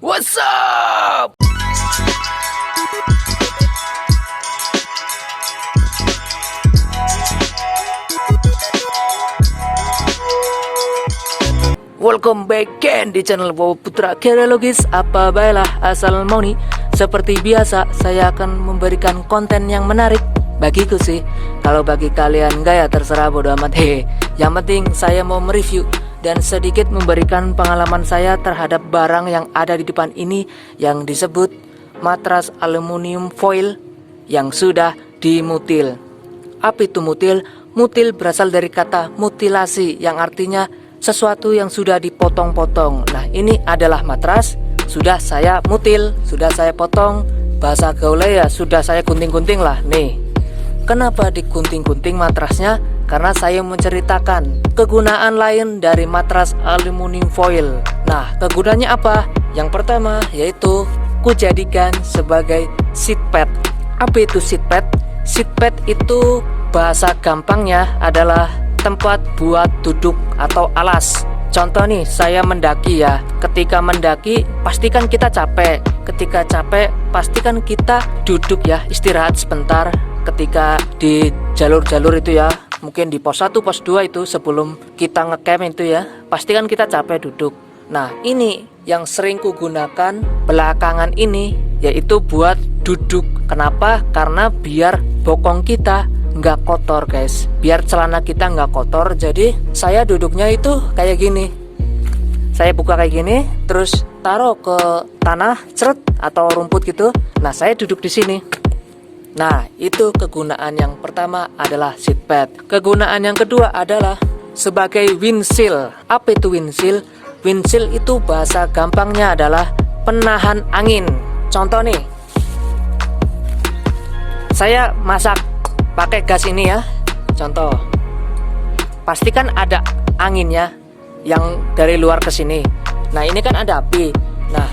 What's up? Welcome back again di channel Bowo Putra Geologis. Apa baiklah asal mau nih. Seperti biasa saya akan memberikan konten yang menarik bagiku sih. Kalau bagi kalian enggak ya terserah, bodo amat. Yang penting saya mau mereview dan sedikit memberikan pengalaman saya terhadap barang yang ada di depan ini yang disebut matras aluminium foil yang sudah dimutil. Apa itu mutil? Mutil berasal dari kata mutilasi yang artinya sesuatu yang sudah dipotong-potong. Nah, ini adalah matras sudah saya mutil, sudah saya potong. Bahasa gaulnya ya sudah saya gunting-gunting lah. Nih, kenapa digunting-gunting matrasnya? Karena saya menceritakan kegunaan lain dari matras aluminium foil. Nah, kegunaannya apa? Yang pertama yaitu kujadikan sebagai seat pad. Apa itu seat pad? Seat pad itu bahasa gampangnya adalah tempat buat duduk atau alas. Contoh nih, saya mendaki ya. Ketika mendaki, pastikan kita capek. Ketika capek, pastikan kita duduk ya, istirahat sebentar. Ketika di jalur-jalur itu ya, mungkin di pos 1, pos 2 itu sebelum kita ngecamp itu ya, pastikan kita capek duduk. Nah, ini yang sering kugunakan belakangan ini, yaitu buat duduk. Kenapa? Karena biar bokong kita nggak kotor guys, biar celana kita nggak kotor. Jadi saya duduknya itu kayak gini, saya buka kayak gini, terus taruh ke tanah ceret atau rumput gitu. Nah, saya duduk di sini. Nah, itu kegunaan yang pertama adalah seat pad. Kegunaan yang kedua adalah sebagai windshield. Apa itu windshield? Windshield itu bahasa gampangnya adalah penahan angin. Contoh nih, saya masak pakai gas ini ya, contoh. Pastikan ada anginnya yang dari luar ke sini. Nah, ini kan ada api. Nah,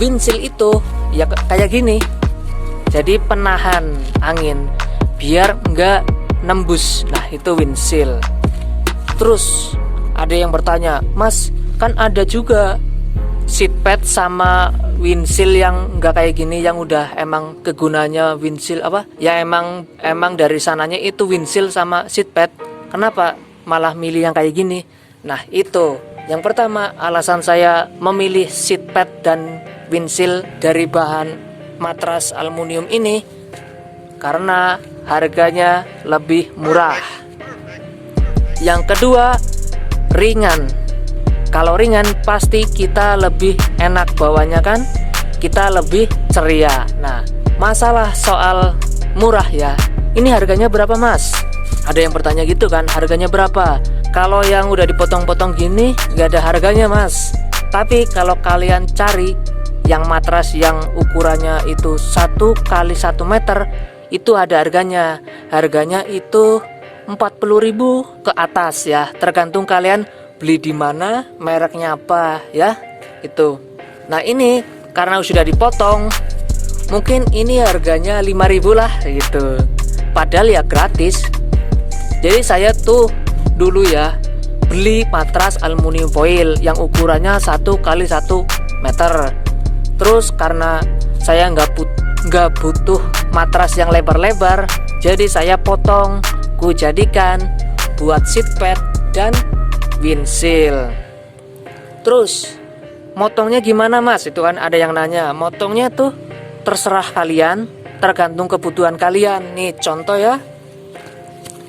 windshield itu ya kayak gini. Jadi penahan angin biar enggak nembus. Nah, itu windshield. Terus ada yang bertanya, "Mas, kan ada juga seat pad sama windshield yang enggak kayak gini, yang udah emang kegunaannya windshield apa? Ya emang dari sananya itu windshield sama seat pad. Kenapa malah milih yang kayak gini?" Nah, itu yang pertama alasan saya memilih seat pad dan windshield dari bahan matras aluminium ini karena harganya lebih murah. Yang kedua, ringan. Kalau ringan pasti kita lebih enak bawanya kan, kita lebih ceria. Nah, masalah soal murah ya, ini harganya berapa mas? Ada yang bertanya gitu kan, harganya berapa? Kalau yang udah dipotong-potong gini gak ada harganya mas. Tapi kalau kalian cari yang matras yang ukurannya itu 1 kali 1 meter, itu ada harganya. Harganya itu 40.000 ke atas ya, tergantung kalian beli di mana, mereknya apa ya, itu. Nah, ini karena sudah dipotong, mungkin ini harganya 5.000 lah gitu. Padahal ya gratis. Jadi saya tuh dulu ya beli matras aluminium foil yang ukurannya 1 kali 1 meter. Terus karena saya nggak butuh matras yang lebar-lebar, jadi saya potong, ku jadikan buat seat pad dan windshield. Terus motongnya gimana mas? Itu kan ada yang nanya. Motongnya tuh terserah kalian, tergantung kebutuhan kalian. Nih contoh ya,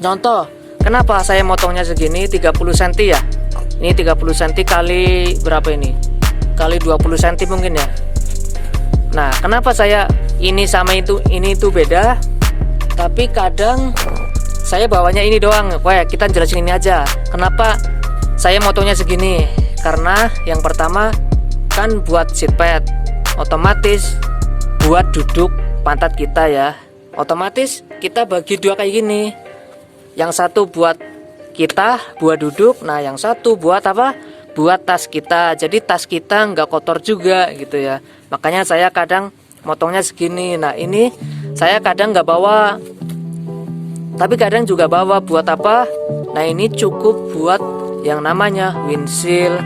contoh kenapa saya motongnya segini, 30 cm ya. Ini 30 cm kali berapa ini? Kali 20 cm mungkin ya. Nah, kenapa saya ini sama ini tuh beda, tapi kadang saya bawanya ini doang. Wah, kita jelasin ini aja. Kenapa saya motongnya segini? Karena yang pertama kan buat seat pad, otomatis buat duduk pantat kita ya. Otomatis kita bagi dua kayak gini. Yang satu buat kita, buat duduk. Nah, yang satu buat apa? Buat tas kita. Jadi tas kita nggak kotor juga gitu ya. Makanya saya kadang motongnya segini. Nah, ini saya kadang nggak bawa, tapi kadang juga bawa. Buat apa? Nah, ini cukup buat yang namanya windshield.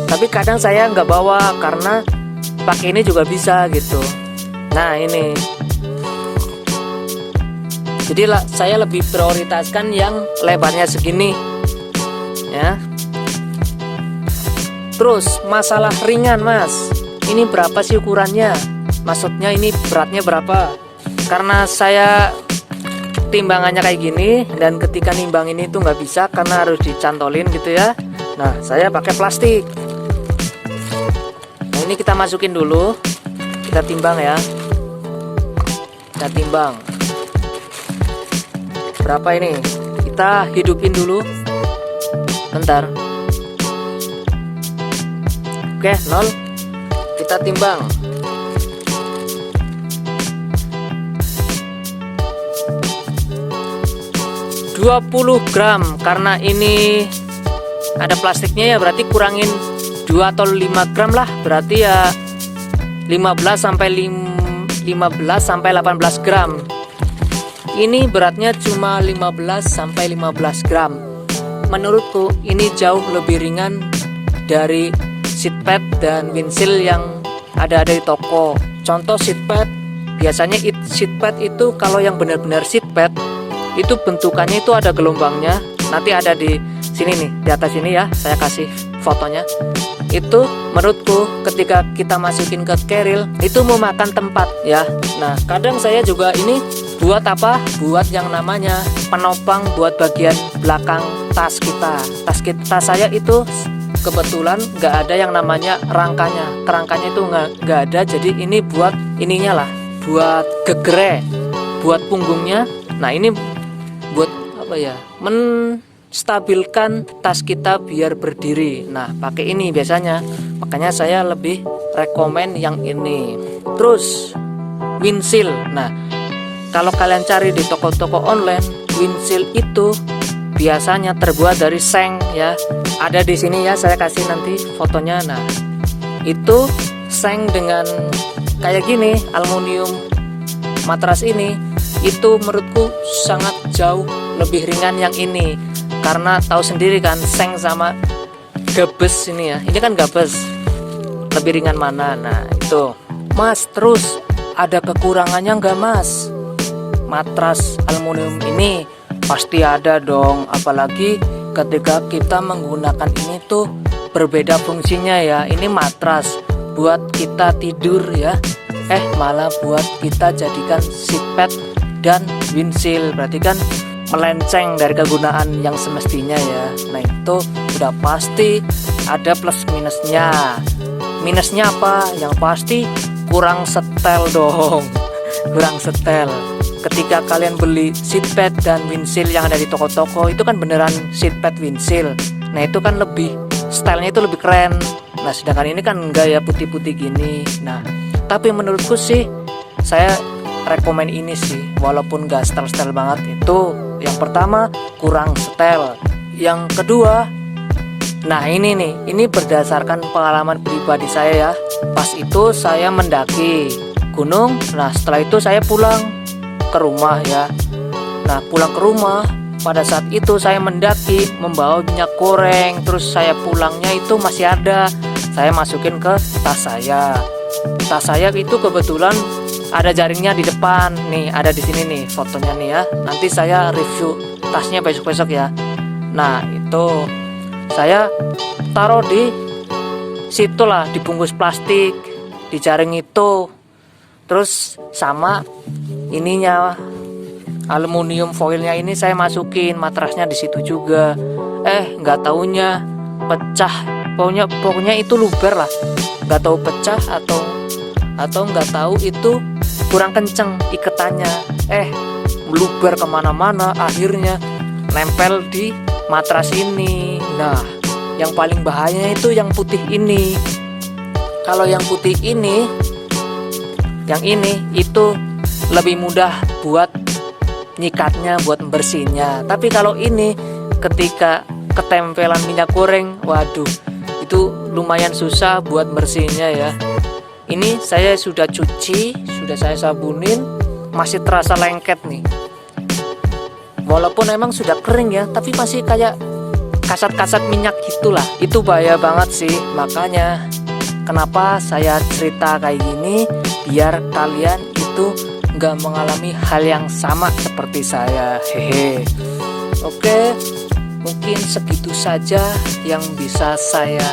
Tapi kadang saya nggak bawa karena pakai ini juga bisa gitu. Nah ini, jadi saya lebih prioritaskan yang lebarnya segini ya. Terus masalah ringan mas, ini berapa sih ukurannya? Maksudnya ini beratnya berapa? Karena saya timbangannya kayak gini, dan ketika nimbang ini tuh nggak bisa karena harus dicantolin gitu ya. Nah saya pakai plastik. Nah ini kita masukin dulu, kita timbang ya. Kita timbang berapa ini, kita hidupin dulu bentar. Oke 0, kita timbang. ...20 gram, karena ini ada plastiknya ya, berarti kurangin 2 atau 5 gram lah, berarti ya 15 sampai 18 gram. Ini beratnya cuma 15 sampai 15 gram. Menurutku ini jauh lebih ringan dari seat pad dan windshield yang ada di toko. Contoh seat pad, biasanya seat pad itu kalau yang benar-benar seat pad itu bentukannya itu ada gelombangnya, nanti ada di sini nih, di atas ini ya, saya kasih fotonya. Itu menurutku ketika kita masukin ke keril itu memakan tempat ya. Nah kadang saya juga ini buat apa, buat yang namanya penopang buat bagian belakang tas kita. Tas saya itu kebetulan nggak ada yang namanya rangkanya, kerangkanya itu nggak ada, jadi ini buat ininya lah, buat gegere, buat punggungnya. Nah ini buat apa ya, menstabilkan tas kita biar berdiri. Nah pakai ini biasanya, makanya saya lebih rekomen yang ini. Terus windshield, nah kalau kalian cari di toko-toko online, windshield itu biasanya terbuat dari seng ya. Ada di sini ya, saya kasih nanti fotonya. Nah itu seng dengan kayak gini, aluminium matras ini, itu menurutku sangat jauh lebih ringan yang ini. Karena tahu sendiri kan, seng sama gabes ini ya, ini kan gabes, lebih ringan mana. Nah itu mas, terus ada kekurangannya nggak mas? Matras aluminium ini pasti ada dong, apalagi ketika kita menggunakan ini tuh berbeda fungsinya ya. Ini matras buat kita tidur ya, malah buat kita jadikan seat pad dan windshield, berarti kan melenceng dari kegunaan yang semestinya ya. Nah itu udah pasti ada plus minusnya. Minusnya apa? Yang pasti kurang setel dong. Kurang setel. Ketika kalian beli seat pad dan windshield yang ada di toko-toko, itu kan beneran seat pad windshield. Nah itu kan lebih, stylenya itu lebih keren. Nah sedangkan ini kan enggak ya, putih-putih gini. Nah tapi menurutku sih, saya rekomen ini sih, walaupun gak style-style banget. Itu yang pertama, kurang setel. Yang kedua, nah ini nih, ini berdasarkan pengalaman pribadi saya ya. Pas itu saya mendaki gunung, nah setelah itu saya pulang ke rumah ya. Nah pulang ke rumah, pada saat itu saya mendaki membawa minyak goreng, terus saya pulangnya itu masih ada, saya masukin ke tas saya. Tas saya itu kebetulan ada jaringnya di depan nih, ada di sini nih fotonya nih ya. Nanti saya review tasnya besok-besok ya. Nah itu saya taruh di situ lah, dibungkus plastik, di jaring itu. Terus sama ininya, aluminium foilnya ini saya masukin, matrasnya di situ juga. Nggak taunya pecah, pokoknya itu luber lah. Nggak tahu pecah atau nggak tahu itu kurang kenceng iketannya, meluber kemana-mana, akhirnya nempel di matras ini. Nah yang paling bahaya itu yang putih ini. Kalau yang putih ini, yang ini itu lebih mudah buat nyikatnya, buat bersihnya. Tapi kalau ini ketika ketempelan minyak goreng, waduh itu lumayan susah buat bersihnya ya. Ini saya sudah cuci, sudah saya sabunin, masih terasa lengket nih. Walaupun emang sudah kering ya, tapi masih kayak kasat-kasat minyak gitulah. Itu bahaya banget sih. Makanya kenapa saya cerita kayak gini, biar kalian itu nggak mengalami hal yang sama seperti saya. Hehe. Oke, mungkin segitu saja yang bisa saya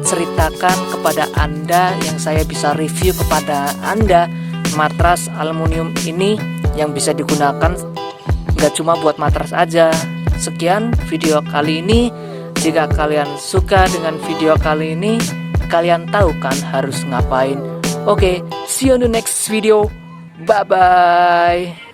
ceritakan kepada Anda, yang saya bisa review kepada Anda. Matras aluminium ini yang bisa digunakan nggak cuma buat matras aja. Sekian video kali ini. Jika kalian suka dengan video kali ini, kalian tahu kan harus ngapain. Oke, see you on the next video. Bye bye.